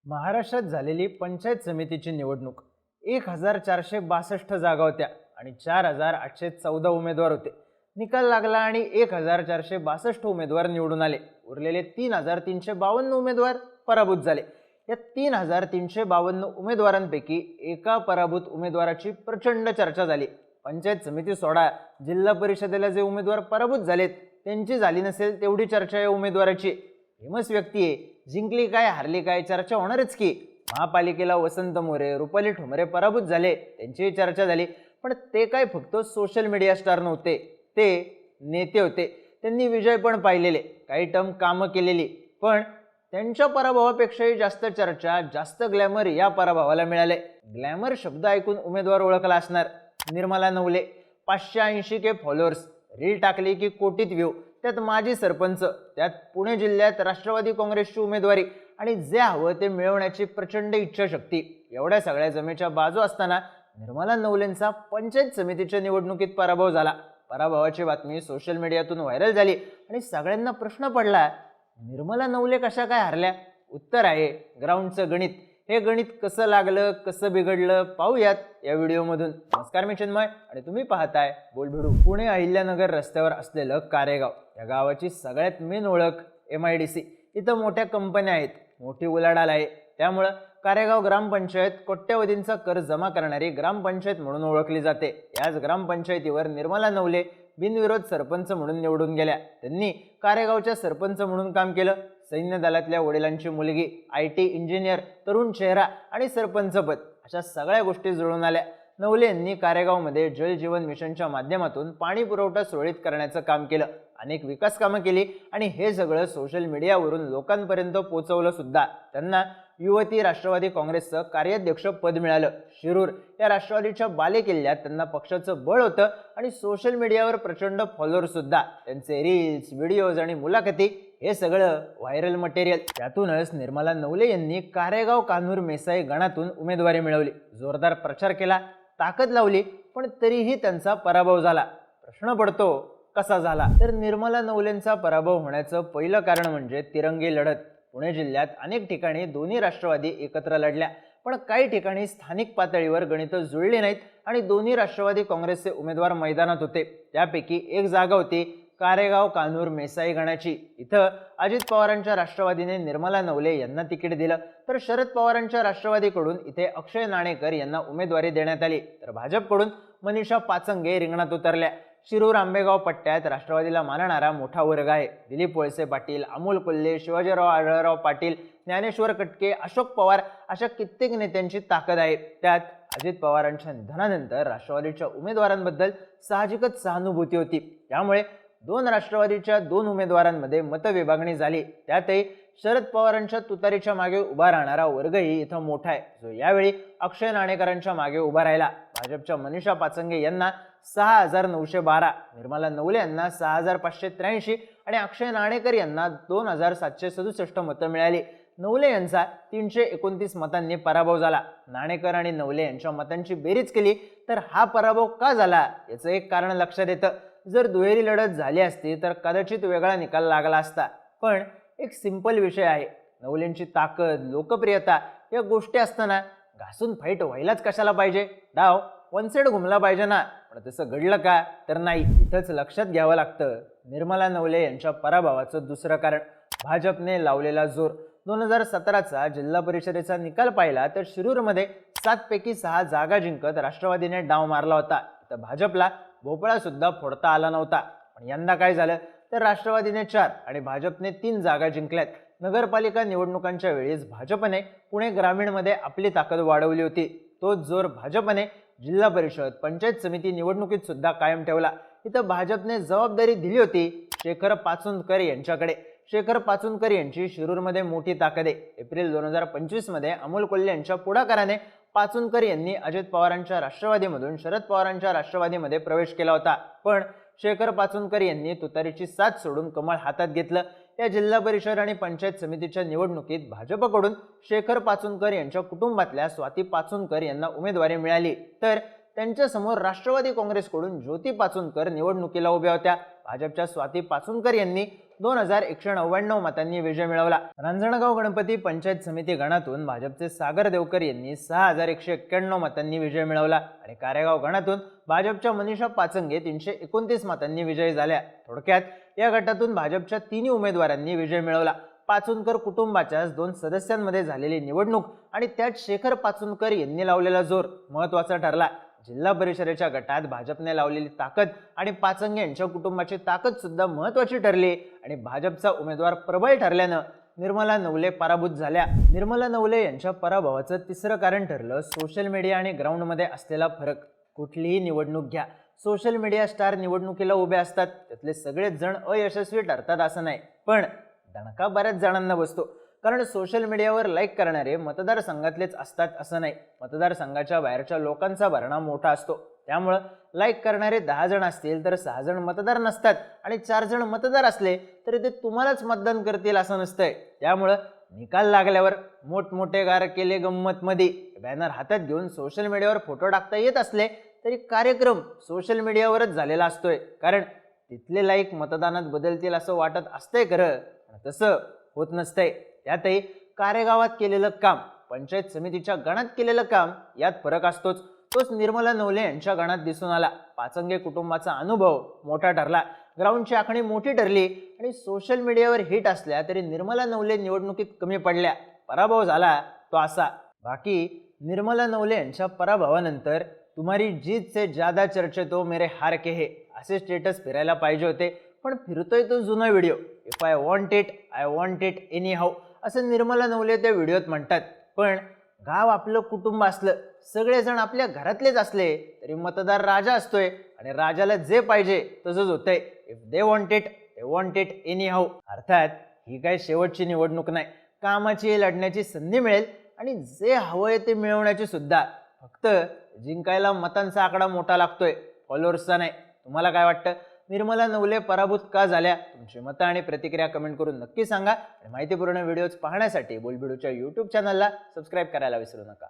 महाराष्ट्रात झालेली पंचायत समितीची निवडणूक 1462 जागा होत्या आणि 4814 उमेदवार होते. निकाल लागला आणि 1462 उमेदवार निवडून आले. उरलेले 3352 उमेदवार पराभूत झाले. या 3352 उमेदवारांपैकी एका पराभूत उमेदवाराची प्रचंड चर्चा झाली. पंचायत समिती सोडा, जिल्हा परिषदेला जे उमेदवार पराभूत झालेत त्यांची झाली नसेल तेवढी चर्चा या उमेदवाराची. फेमस व्यक्ती आहे, जिंकली काय हारली काय चर्चा होणारच की. महापालिकेला वसंत मोरे, रुपाली ठोंबरे पराभूत झाले, त्यांची चर्चा झाली. पण ते काय फक्त सोशल मीडिया स्टार नव्हते, ते नेते होते. त्यांनी विजय पण पाहिलेले, काही टर्म कामं केलेली. पण त्यांच्या पराभवापेक्षाही जास्त चर्चा, जास्त ग्लॅमर या पराभवाला मिळाले. ग्लॅमर शब्द ऐकून उमेदवार ओळखला असणार. Nirmala Navale, 580K followers, reel टाकली की कोटीत व्ह्यू, त्यात माजी सरपंच, त्यात पुणे जिल्ह्यात राष्ट्रवादी काँग्रेसची उमेदवारी आणि जे हवं ते मिळवण्याची प्रचंड इच्छाशक्ती. एवढ्या सगळ्या जमेच्या बाजू असताना निर्मला नवलेंचा पंचायत समितीच्या निवडणुकीत पराभव झाला. पराभवाची बातमी सोशल मीडियातून व्हायरल झाली आणि सगळ्यांना प्रश्न पडला, निर्मला नवले कशा काय हारल्या? उत्तर आहे ग्राउंडचं गणित. हे गणित कसं लागलं, कसं बिघडलं पाहूयात या व्हिडिओमधून. नमस्कार, मी चिन्मय आणि तुम्ही पाहताय बोलभिडू. पुणे अहिल्यानगर रस्त्यावर असलेलं कारेगाव, या गावाची सगळ्यात मेन ओळख MIDC. इथं मोठ्या कंपन्या आहेत, मोठी उलाढाल आहे. त्यामुळं कारेगाव ग्रामपंचायत कोट्यवधींचा कर जमा करणारी ग्रामपंचायत म्हणून ओळखली जाते. याच ग्रामपंचायतीवर निर्मला नवले बिनविरोध सरपंच म्हणून निवडून गेल्या. त्यांनी कारेगावच्या सरपंच म्हणून काम केलं. सैन्य दलातल्या वडिलांची मुलगी, IT इंजिनियर, तरुण चेहरा आणि सरपंचपद, अशा सगळ्या गोष्टी जुळून आल्या. नवले यांनी कारेगावमध्ये जल जीवन मिशनच्या माध्यमातून पाणी पुरवठा सुरळीत करण्याचं काम केलं. अनेक विकास कामं केली आणि हे सगळं सोशल मीडियावरून लोकांपर्यंत पोहोचवलं सुद्धा. त्यांना युवती राष्ट्रवादी काँग्रेसचं कार्याध्यक्ष पद मिळालं. शिरूर या राष्ट्रवादीच्या बालेकिल्ल्यात त्यांना पक्षाचं बळ होतं आणि सोशल मीडियावर प्रचंड फॉलोअर सुद्धा. त्यांचे रील्स, व्हिडिओज आणि मुलाखती हे सगळं व्हायरल मटेरियल. त्यातूनच निर्मला नवले यांनी कारेगाव कान्हूर मेसाई गणातून उमेदवारी मिळवली. जोरदार प्रचार केला, ताकद लावली, पण तरीही त्यांचा पराभव झाला. प्रश्न पडतो, कसा झाला? तर निर्मला नवलेंचा पराभव होण्याचं पहिलं कारण म्हणजे तिरंगी लढत. पुणे जिल्ह्यात अनेक ठिकाणी दोन्ही राष्ट्रवादी एकत्र लढल्या, पण काही ठिकाणी स्थानिक पातळीवर गणितं जुळली नाहीत आणि दोन्ही राष्ट्रवादी काँग्रेसचे उमेदवार मैदानात होते. त्यापैकी एक जागा होती कारेगाव कान्हूर मेसाई गणाची. इथं अजित पवारांच्या राष्ट्रवादीने निर्मला नवले यांना तिकीट दिलं, तर शरद पवारांच्या राष्ट्रवादीकडून इथे अक्षय नाणेकर यांना उमेदवारी देण्यात आली. तर भाजपकडून मनीषा पाचंगे रिंगणात उतरल्या. शिरूर आंबेगाव पट्ट्यात राष्ट्रवादीला मानणारा मोठा वर्ग आहे. दिलीप वळसे पाटील, अमोल कोल्हे, शिवाजीराव आढळराव पाटील, ज्ञानेश्वर कटके, अशोक पवार अशा कित्येक नेत्यांची ताकद आहे. त्यात अजित पवारांच्या निधनानंतर राष्ट्रवादीच्या उमेदवारांबद्दल साहजिकच सहानुभूती होती. त्यामुळे दोन राष्ट्रवादीच्या दोन उमेदवारांमध्ये मतविभागणी झाली. त्यातही शरद पवारांच्या तुतारीच्या मागे उभा राहणारा वर्गही इथं मोठा आहे, जो यावेळी अक्षय नाणेकरांच्या मागे उभा राहिला. भाजपच्या मनीषा पाचंगे यांना 6912, निर्मला नवले यांना 6583 आणि अक्षय नाणेकर यांना 2767 मतं मिळाली. नवले यांचा 329 मतांनी पराभव झाला. नाणेकर आणि नवले यांच्या मतांची बेरीज केली तर हा पराभव का झाला याचं एक कारण लक्षात येतं. जर दुहेरी लढत झाली असती तर कदाचित वेगळा निकाल लागला असता. पण एक सिंपल विषय आहे, नवलेंची ताकद, लोकप्रियता या गोष्टी असताना घासून फाईट व्हायलाच कशाला पाहिजे? डाव वन साइड घुमला पाहिजे ना. पण तसं घडलं का? तर नाही. इथंच लक्षात घ्यावं लागतं निर्मला नवले यांच्या पराभवाचं दुसरं कारण, भाजपने लावलेला जोर. 2017चा जिल्हा परिषदेचा निकाल पाहिला तर शिरूरमध्ये 7 पैकी 6 जागा जिंकत राष्ट्रवादीने डाव मारला होता. तर भाजपला भोपळा सुद्धा फोडता आला नव्हता. पण यंदा काय झालं तर राष्ट्रवादीने 4 आणि भाजपने 3 जागा जिंकल्यात. नगरपालिका निवडणुकांच्या वेळेस भाजपने पुणे ग्रामीणमध्ये आपली ताकद वाढवली होती. तोच जोर भाजपने जिल्हा परिषद, पंचायत समिती निवडणुकीत सुद्धा कायम ठेवला. इथं भाजपने जबाबदारी दिली होती शेखर पाचुंदकर यांच्याकडे. शेखर पाचुंदकर यांची शिरूरमध्ये मोठी ताकद आहे. एप्रिल 2025 मध्ये अमोल कोल्हे यांच्या पुढाकाराने पाचुंदकर यांनी अजित पवारांच्या राष्ट्रवादीमधून शरद पवारांच्या राष्ट्रवादीमध्ये प्रवेश केला होता. पण शेखर पाचुंदकर यांनी तुतारीची साथ सोडून कमळ हातात घेतलं. या जिल्हा परिषद आणि पंचायत समितीच्या निवडणुकीत भाजपकडून शेखर पाचुंदकर यांच्या कुटुंबातल्या स्वाती पाचुंदकर यांना उमेदवारी मिळाली, तर त्यांच्यासमोर राष्ट्रवादी काँग्रेसकडून ज्योती पाचुंदकर निवडणुकीला उभ्या होत्या. भाजपच्या स्वाती पाचुंदकर यांनी 2199 मतांनी विजय मिळवला. रांजणगाव गणपती पंचायत समिती गणातून भाजपचे सागर देवकर यांनी 6191 मतांनी विजय मिळवला आणि कारेगाव गणातून भाजपच्या मनीषा पाचंगे 329 मतांनी विजयी झाल्या. थोडक्यात या गटातून भाजपच्या तिन्ही उमेदवारांनी विजय मिळवला. पाचुनकर कुटुंबाच्याच 2 सदस्यांमध्ये झालेली निवडणूक आणि त्यात शेखर पाचुनकर यांनी लावलेला जोर महत्त्वाचा ठरला. जिल्हा परिषदेच्या गटात भाजपने लावलेली ताकद आणि पाचंगे यांच्या कुटुंबाची ताकद सुद्धा महत्त्वाची ठरली आणि भाजपचा उमेदवार प्रबळ ठरल्यानं निर्मला नवले पराभूत झाल्या. निर्मला नवले यांच्या पराभवाचं तिसरं कारण ठरलं सोशल मीडिया आणि ग्राउंडमध्ये असलेला फरक. कुठलीही निवडणूक घ्या, सोशल मीडिया स्टार निवडणुकीला उभे असतात, त्यातले सगळेच जण अयशस्वी ठरतात असं नाही, पण दणका बऱ्याच जणांना बसतो. कारण सोशल मीडियावर लाईक करणारे मतदारसंघातलेच असतात असं नाही, मतदारसंघाच्या बाहेरच्या लोकांचा भरणा मोठा असतो. त्यामुळं लाईक करणारे 10 जण असतील तर 6 जण मतदार नसतात आणि 4 जण मतदार असले तरी ते तुम्हालाच मतदान करतील असं नसतंय. त्यामुळं निकाल लागल्यावर मोठमोठे गार केले गंमत मध्ये बॅनर हातात घेऊन सोशल मीडियावर फोटो टाकता येत असले तरी कार्यक्रम सोशल मीडियावरच झालेला असतोय. कारण तिथले लाईक मतदानात बदलतील असं वाटत असतंय खरं, तसं होत नसतंय. त्यातही कारेगावात केलेलं काम, पंचायत समितीच्या गणात केलेलं काम यात फरक असतोच. तोच निर्मला नवले यांच्या गणात दिसून आला. पाचंगे कुटुंबाचा अनुभव मोठा ठरला, ग्राउंडची आखणी मोठी ठरली आणि सोशल मीडियावर हिट असल्या तरी निर्मला नवले निवडणुकीत कमी पडल्या. पराभव झाला तो असा. बाकी निर्मला नवले यांच्या पराभवानंतर तुम्हारी जीत से ज्यादा चर्चे तो मेरे हार के है असे स्टेटस फिरायला पाहिजे होते, पण फिरतोय तो जुना video. If I want it any how असं निर्मला नवले त्या व्हिडिओत म्हणतात. पण गाव आपलं कुटुंब असलं, सगळेजण आपल्या घरातलेच असले तरी मतदार राजा असतोय आणि राजाला जे पाहिजे तसंच होतंय. If they want it any how. अर्थात ही काय शेवटची निवडणूक नाही, कामाची लढण्याची संधी मिळेल आणि जे हवंय ते मिळवण्याची सुद्धा. फक्त जिंकायला मतांचा आकडा मोठा लागतोय, फॉलोअर्सचा नाही. तुम्हाला काय वाटतं? निर्मला नवले पराभूत का झाल्या? तुमची मतं आणि प्रतिक्रिया कमेंट करून नक्की सांगा आणि माहितीपूर्ण व्हिडिओज पाहण्यासाठी बोलबिडूच्या YouTube चॅनलला सबस्क्राईब करायला विसरू नका.